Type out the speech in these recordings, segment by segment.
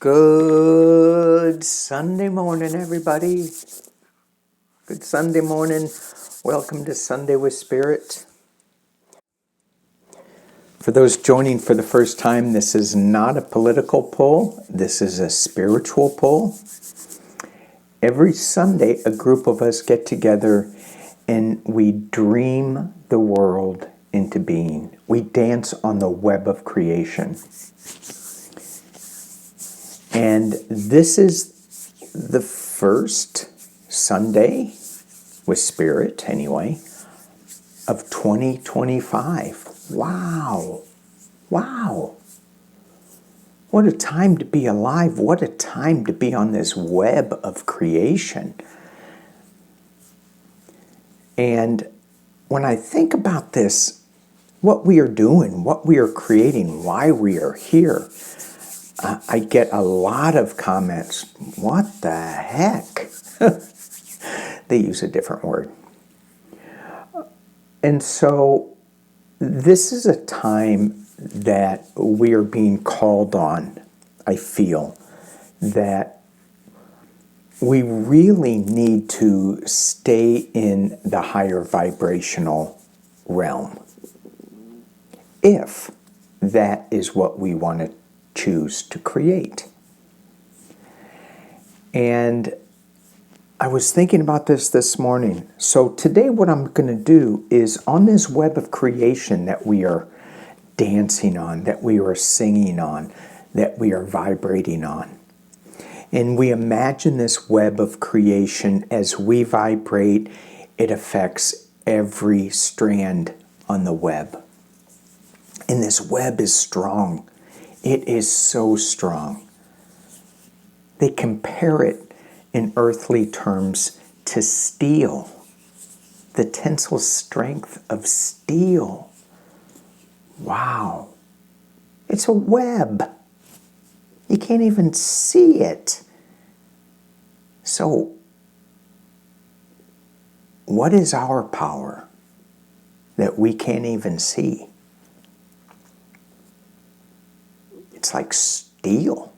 Good Sunday morning, everybody. Good Sunday morning. Welcome to Sunday with Spirit. For those joining for the first time, this is not a political poll. This is a spiritual poll. Every Sunday, a group of us get together and we dream the world into being. We dance on the web of creation. And this is the first Sunday with Spirit, anyway, of 2025. Wow. Wow. What a time to be alive. What a time to be on this web of creation. And when I think about this, what we are doing, what we are creating, why we are here, I get a lot of comments. What the heck? They use a different word. And so this is a time that we are being called on. I feel that we really need to stay in the higher vibrational realm, if that is what we want to choose to create. And I was thinking about this morning. So today what I'm going to do is, on this web of creation that we are dancing on, that we are singing on, that we are vibrating on, and we imagine this web of creation as we vibrate, it affects every strand on the web. And this web is strong. It is so strong. They compare it in earthly terms to steel, the tensile strength of steel. Wow. It's a web. You can't even see it. So, what is our power that we can't even see? It's like steel.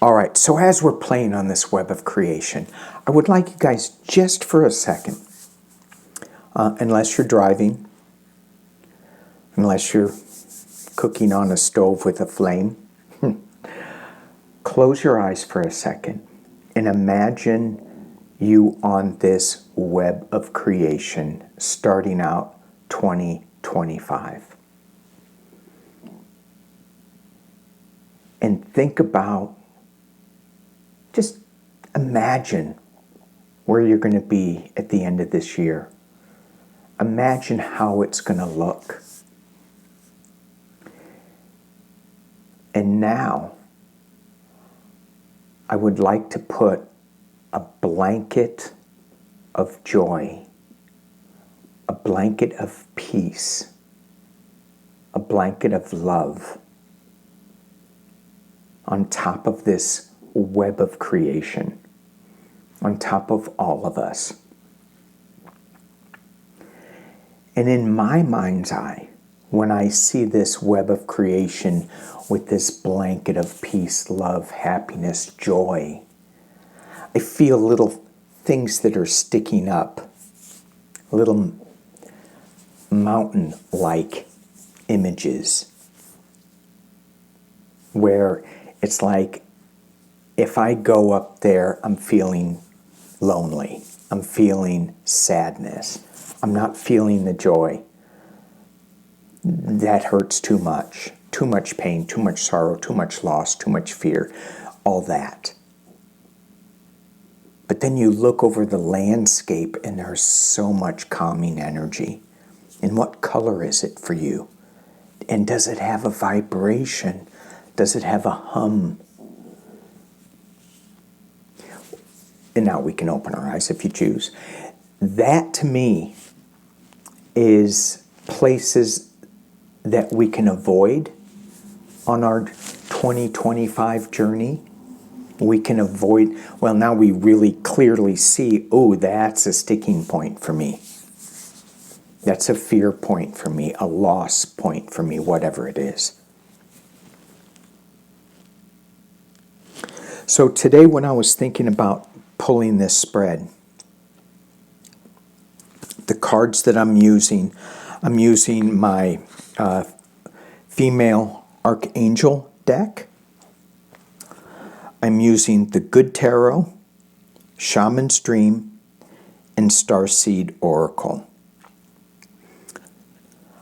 All right, so as we're playing on this web of creation, I would like you guys just for a second, unless you're driving, unless you're cooking on a stove with a flame, close your eyes for a second and imagine you on this web of creation starting out 2025. And think about, just imagine where you're going to be at the end of this year. Imagine how it's going to look. And now, I would like to put a blanket of joy, a blanket of peace, a blanket of love on top of this web of creation, on top of all of us. And in my mind's eye, when I see this web of creation with this blanket of peace, love, happiness, joy, I feel little things that are sticking up, little mountain-like images, where it's like, if I go up there, I'm feeling lonely. I'm feeling sadness. I'm not feeling the joy. That hurts too much. Too much pain, too much sorrow, too much loss, too much fear, all that. But then you look over the landscape and there's so much calming energy. And what color is it for you? And does it have a vibration? Does it have a hum? And now we can open our eyes if you choose. That to me is places that we can avoid on our 2025 journey. We can avoid, well, now we really clearly see, oh, that's a sticking point for me. That's a fear point for me, a loss point for me, whatever it is. So today when I was thinking about pulling this spread, the cards that I'm using my female archangel deck. I'm using the Good Tarot, Shaman's Dream, and Starseed Oracle.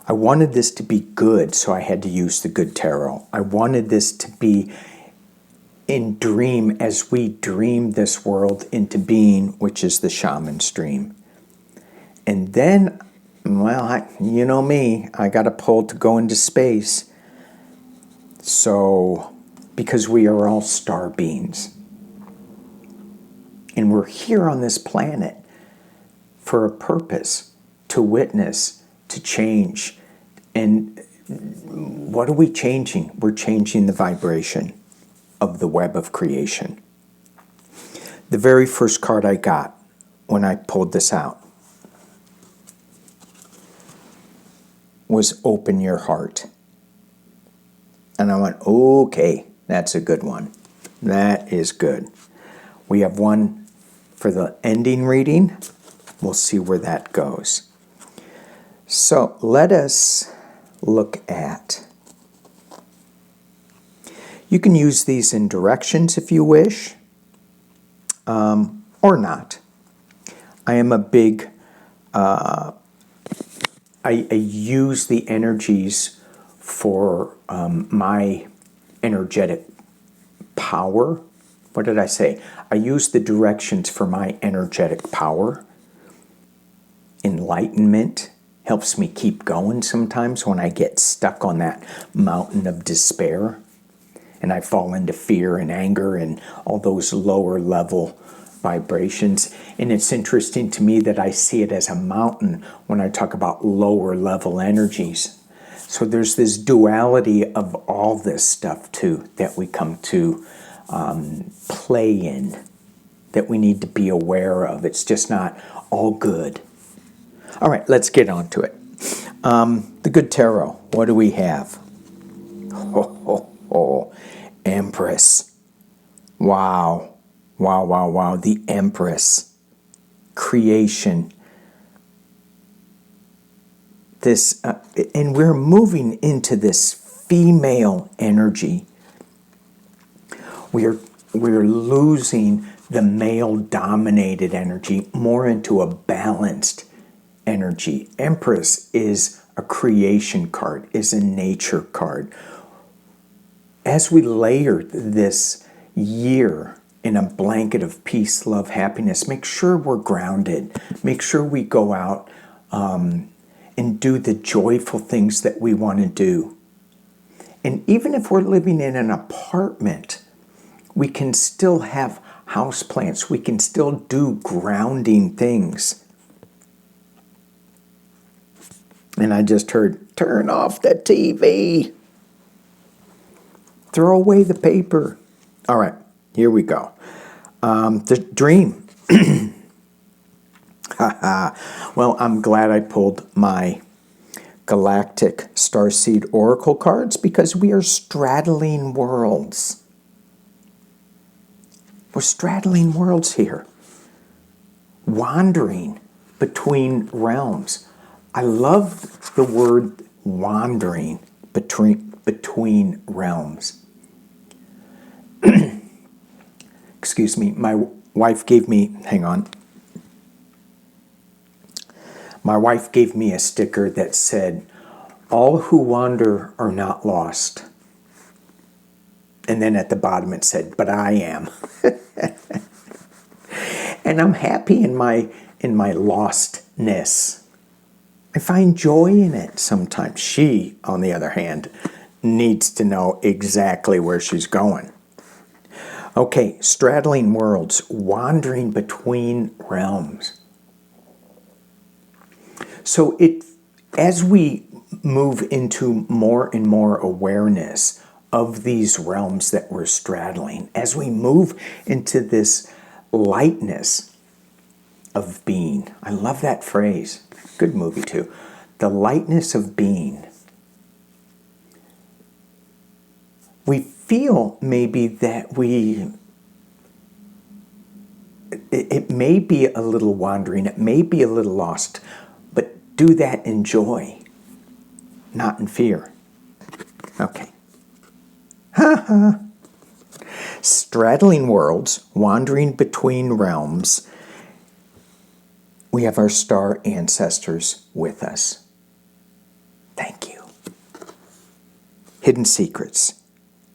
I wanted this to be good, so I had to use the Good Tarot. I wanted this to be in dream, as we dream this world into being, which is the Shaman's Dream. And then, well, you know me, I got a pull to go into space. So, because we are all star beings. And we're here on this planet for a purpose, to witness, to change. And what are we changing? We're changing the vibration of the web of creation. The very first card I got when I pulled this out was Open Your Heart. And I went, okay, that's a good one. That is good. We have one for the ending reading. We'll see where that goes. So let us look at. You can use these in directions if you wish, or not. I am a big, I use the energies for my energetic power. What did I say? I use the directions for my energetic power. Enlightenment helps me keep going sometimes when I get stuck on that mountain of despair and I fall into fear and anger and all those lower level vibrations. And it's interesting to me that I see it as a mountain when I talk about lower level energies. So there's this duality of all this stuff too that we come to play in, that we need to be aware of. It's just not all good. All right, let's get on to it. The Good Tarot, what do we have? Empress. Wow. Wow, wow, wow. The Empress. Creation. This, and we're moving into this female energy. We're losing the male-dominated energy more into a balanced energy. Empress is a creation card, is a nature card. As we layer this year in a blanket of peace, love, happiness, make sure we're grounded. Make sure we go out and do the joyful things that we want to do. And even if we're living in an apartment, we can still have houseplants. We can still do grounding things. And I just heard, turn off the TV. Throw away the paper. All right, here we go. The dream. Well, I'm glad I pulled my Galactic Starseed Oracle cards because we are straddling worlds. We're straddling worlds here. Wandering between realms. I love the word wandering between realms. Excuse me, my wife gave me, hang on. My wife gave me a sticker that said, all who wander are not lost. And then at the bottom it said, but I am. And I'm happy in my lostness. I find joy in it sometimes. She, on the other hand, needs to know exactly where she's going. Okay, straddling worlds, wandering between realms. So as we move into more and more awareness of these realms that we're straddling, as we move into this lightness of being, I love that phrase. Good movie too. The lightness of being. We feel maybe that we it may be a little wandering, it may be a little lost, but do that in joy, not in fear. Okay. Straddling worlds, wandering between realms. We have our star ancestors with us. Thank you. Hidden secrets,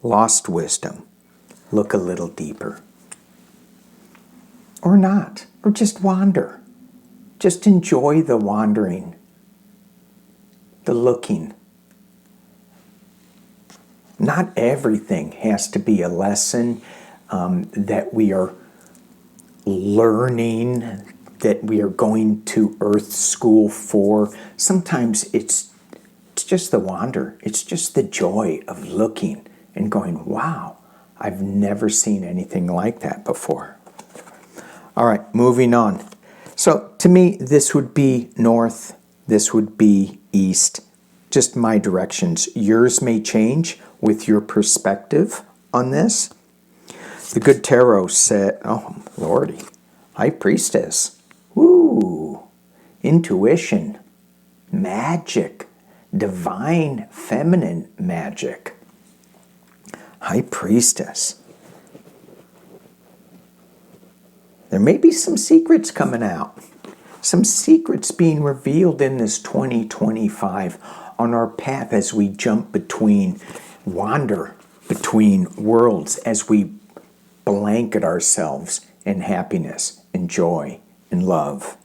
lost wisdom. Look a little deeper. Or not, or just wander. Just enjoy the wandering, the looking. Not everything has to be a lesson that we are learning, that we are going to Earth School for. Sometimes it's just the wander. It's just the joy of looking and going, wow, I've never seen anything like that before. All right, moving on. So to me, this would be north, this would be east, just my directions. Yours may change with your perspective on this. The Good Tarot said, oh, Lordy, High Priestess. Woo, intuition, magic, divine feminine magic. High Priestess. There may be some secrets coming out. Some secrets being revealed in this 2025 on our path as we jump between, wander between worlds, as we blanket ourselves in happiness and joy and love.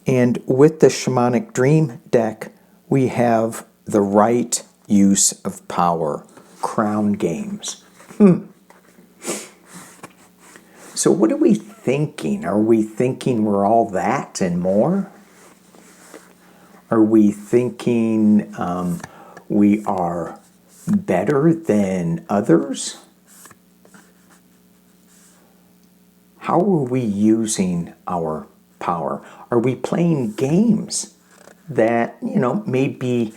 And with the Shamanic Dream deck, we have the right use of power, crown games. So what are we thinking? Are we thinking we're all that and more? Are we thinking we are better than others? How are we using our power? Are we playing games that, may be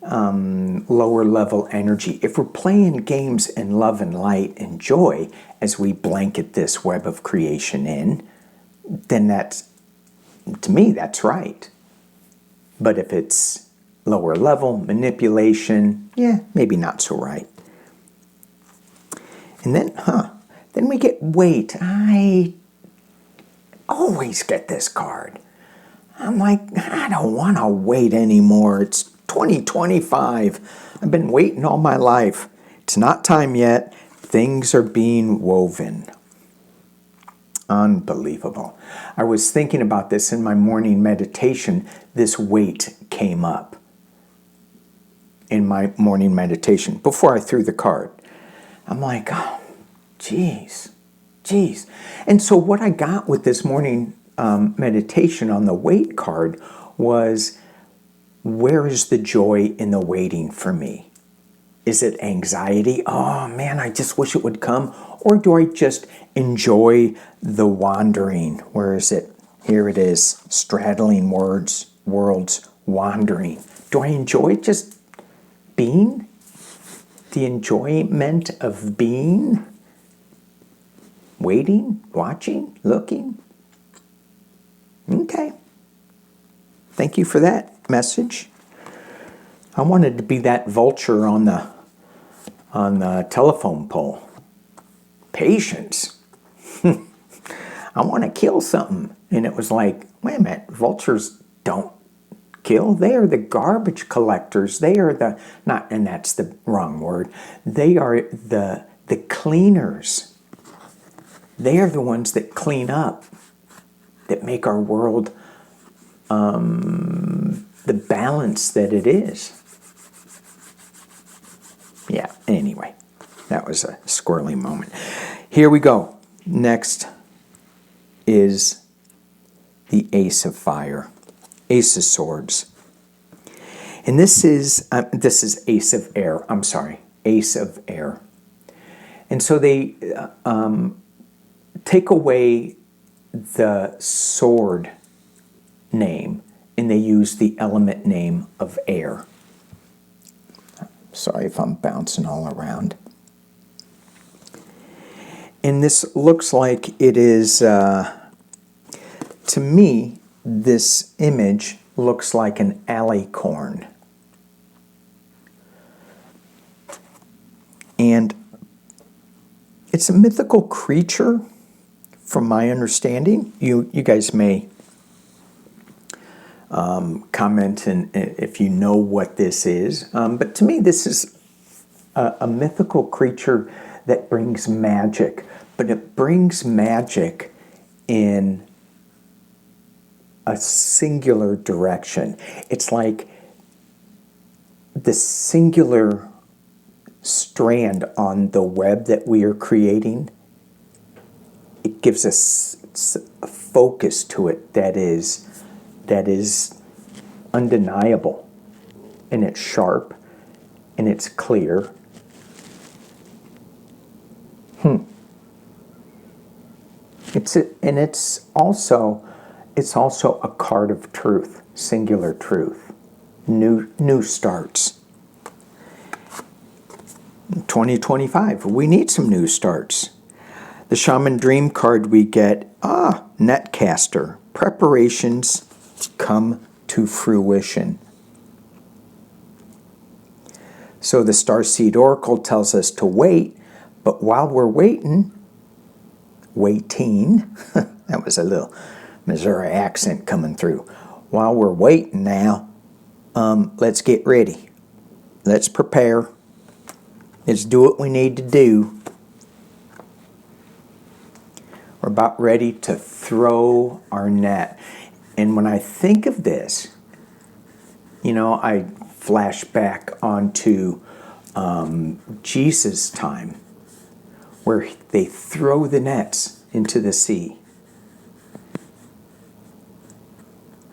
lower level energy? If we're playing games in love and light and joy as we blanket this web of creation in, then that's, to me, that's right. But if it's lower level manipulation, yeah, maybe not so right. And then, then we get wait. I always get this card. I'm like, I don't want to wait anymore. It's 2025. I've been waiting all my life. It's not time yet. Things are being woven. Unbelievable. I was thinking about this in my morning meditation. This wait came up in my morning meditation before I threw the card. I'm like, oh, geez. And so what I got with this morning meditation on the wait card was, where is the joy in the waiting for me? Is it anxiety? Oh man, I just wish it would come. Or do I just enjoy the wandering? Where is it? Here it is. Straddling worlds, wandering. Do I enjoy just being? The enjoyment of being? Waiting? Watching? Looking? Okay. Thank you for that message. I wanted to be that vulture on the telephone pole. Patience. I want to kill something. And it was like, wait a minute, vultures don't kill. They are the garbage collectors. They are the, not, and that's the wrong word. They are the cleaners. They are the ones that clean up, that make our world the balance that it is. Yeah, anyway, that was a squirrely moment. Here we go. Next is the Ace of Fire, Ace of Swords. And this is Ace of Air. I'm sorry, Ace of Air. And so they take away the sword name and they use the element name of air. Sorry if I'm bouncing all around. And this looks like it is, to me, this image looks like an alicorn. And it's a mythical creature, from my understanding. You guys may comment if you know what this is. But to me, this is a mythical creature that brings magic. But it brings magic in a singular direction. It's like the singular strand on the web that we are creating. It gives us a focus to it that is undeniable, and it's sharp and it's clear. It's also a card of truth, singular truth, new starts. 2025, we need some new starts. The Shaman Dream card we get, Netcaster, preparations come to fruition. So the Starseed Oracle tells us to wait, but while we're waiting, that was a little Missouri accent coming through. While we're waiting now, let's get ready. Let's prepare. Let's do what we need to do. We're about ready to throw our net. And when I think of this, I flash back onto Jesus' time, where they throw the nets into the sea.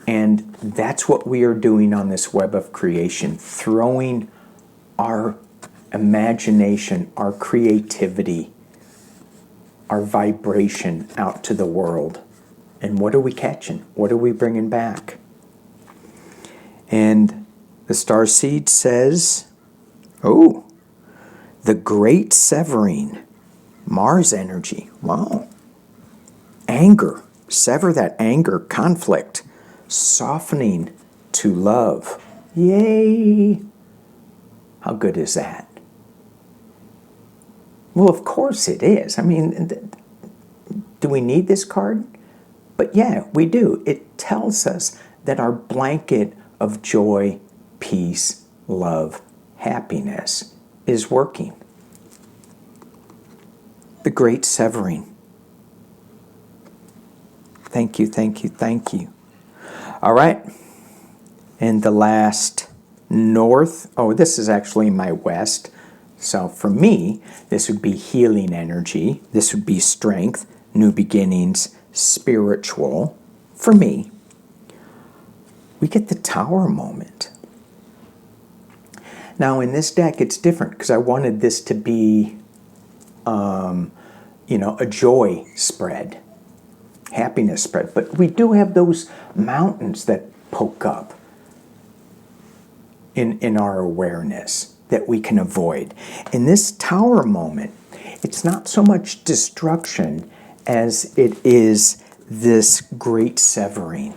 And that's what we are doing on this web of creation, throwing our imagination, our creativity, our vibration out to the world. And what are we catching? What are we bringing back? And the Starseed says, the Great Severing, Mars energy. Wow. Anger. Sever that anger, conflict, softening to love. Yay! How good is that? Well, of course it is. I mean, do we need this card? But yeah, we do. It tells us that our blanket of joy, peace, love, happiness is working. The Great Severing. Thank you, thank you, thank you. All right. And the last north. This is actually my west. So for me, this would be healing energy. This would be strength, new beginnings, spiritual. For me, we get the Tower moment. Now in this deck, it's different because I wanted this to be, a joy spread, happiness spread. But we do have those mountains that poke up in our awareness that we can avoid. In this Tower moment, it's not so much destruction as it is this great severing.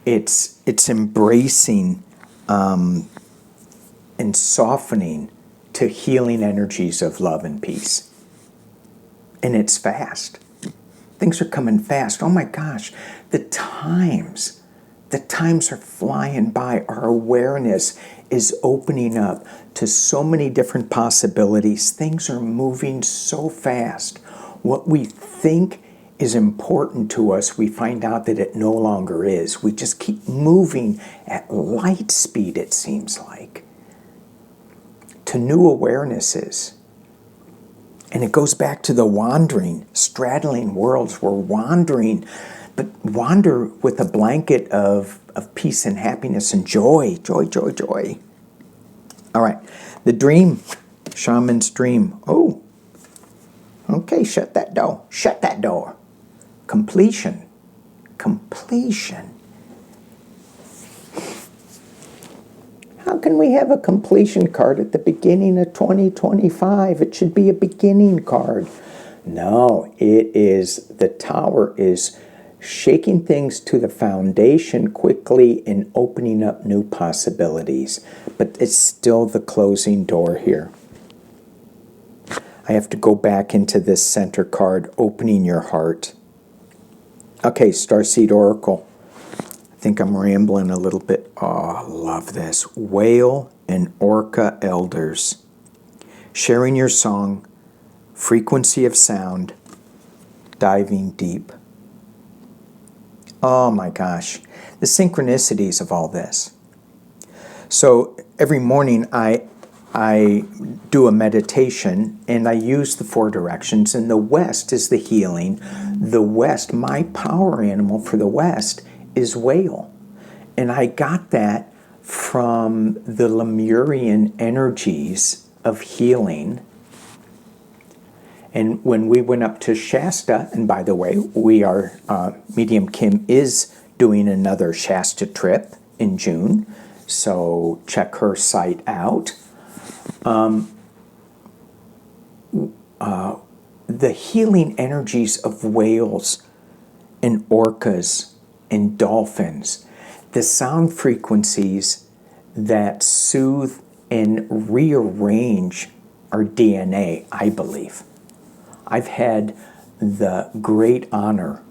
It's embracing and softening to healing energies of love and peace. And it's fast. Things are coming fast. Oh my gosh, the times are flying by. Our awareness is opening up to so many different possibilities. Things are moving so fast. What we think is important to us, we find out that it no longer is. We just keep moving at light speed, it seems like, to new awarenesses. And it goes back to the wandering, straddling worlds. We're wandering, but wander with a blanket of peace and happiness and joy. Joy, joy, joy. All right. The dream. Shaman's dream. Oh. Okay, shut that door. Shut that door. Completion. Completion. How can we have a completion card at the beginning of 2025? It should be a beginning card. No, it is, the Tower is shaking things to the foundation quickly and opening up new possibilities. But it's still the closing door here. I have to go back into this center card, opening your heart. Okay, Starseed Oracle. I think I'm rambling a little bit. Oh, I love this. Whale and Orca Elders. Sharing your song, frequency of sound, diving deep. Oh my gosh, the synchronicities of all this. So every morning I do a meditation and I use the 4 directions, and the West is the healing. The West, my power animal for the West is whale. And I got that from the Lemurian energies of healing. And when we went up to Shasta, and by the way, we are, Medium Kim is doing another Shasta trip in June, so check her site out. The healing energies of whales and orcas and dolphins, the sound frequencies that soothe and rearrange our DNA, I believe. I've had the great honor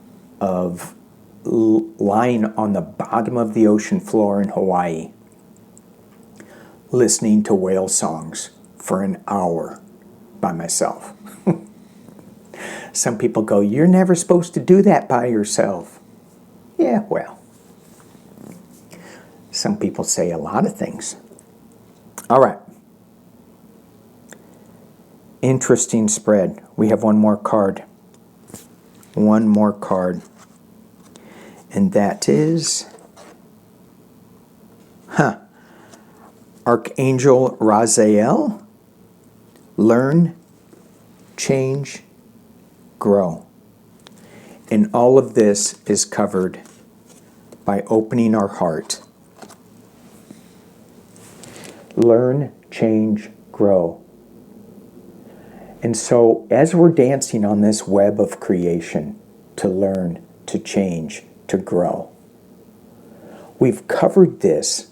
of lying on the bottom of the ocean floor in Hawaii, listening to whale songs for an hour by myself. Some people go, "You're never supposed to do that by yourself." Yeah, well, some people say a lot of things. All right. Interesting spread. We have one more card. One more card. And that is... Archangel Raziel. Learn, change, grow. And all of this is covered by opening our heart. Learn, change, grow. And so as we're dancing on this web of creation, to learn, to change, to grow, we've covered this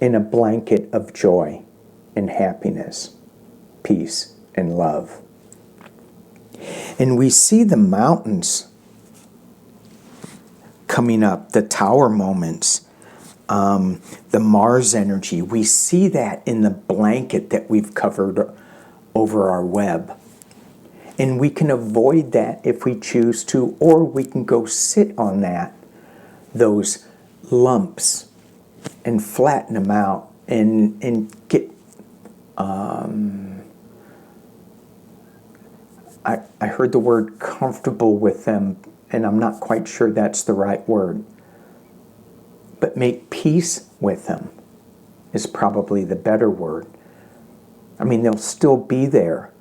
in a blanket of joy and happiness, peace and love. And we see the mountains coming up, the tower moments, the Mars energy. We see that in the blanket that we've covered over our web. And we can avoid that if we choose to, or we can go sit on that, those lumps, and flatten them out and get... I heard the word comfortable with them, and I'm not quite sure that's the right word. But make peace with them is probably the better word. I mean, they'll still be there,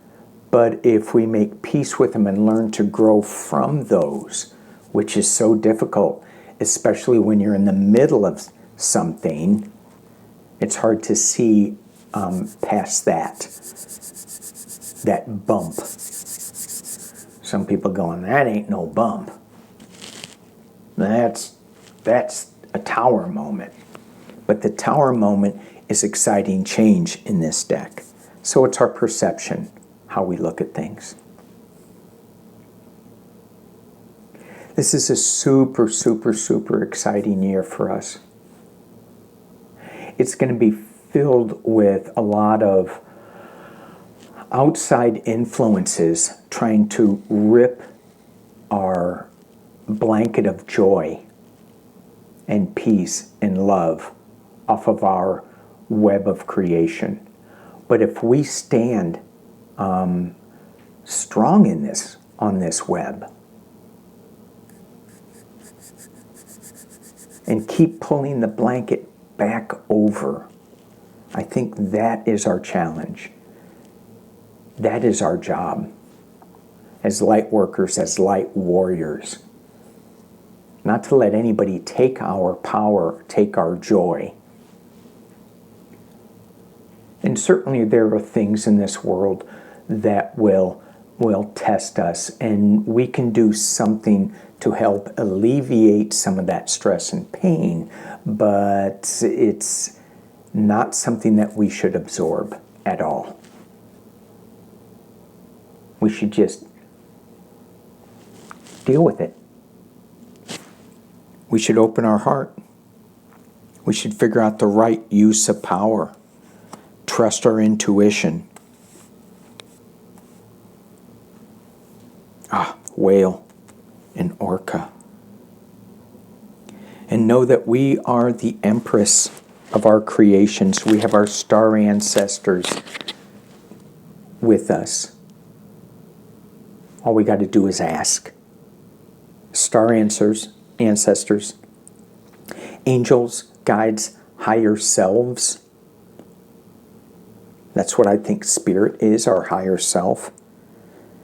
but if we make peace with them and learn to grow from those, which is so difficult, especially when you're in the middle of something, it's hard to see past that bump. Some people going, "That ain't no bump." That's a tower moment. But the tower moment is exciting change in this deck. So it's our perception, how we look at things. This is a super, super, super exciting year for us. It's going to be filled with a lot of outside influences trying to rip our blanket of joy and peace and love off of our web of creation. But if we stand strong in this, on this web, and keep pulling the blanket back over, I think that is our challenge. That is our job as light workers, as light warriors. Not to let anybody take our power, take our joy. And certainly there are things in this world that will test us, and we can do something to help alleviate some of that stress and pain, but it's not something that we should absorb at all. We should just deal with it. We should open our heart. We should figure out the right use of power. Trust our intuition. Whale and orca. And know that we are the empress of our creations. We have our star ancestors with us. All we got to do is ask. Star ancestors, angels, guides, higher selves. That's what I think spirit is, our higher self.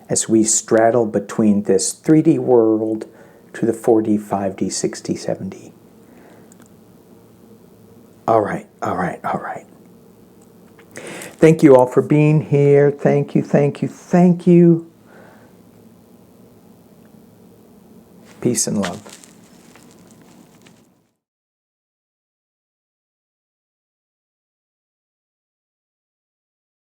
As we straddle between this 3D world to the 4D, 5D, 6D, 7D. All right. Thank you all for being here. Thank you. Peace and love.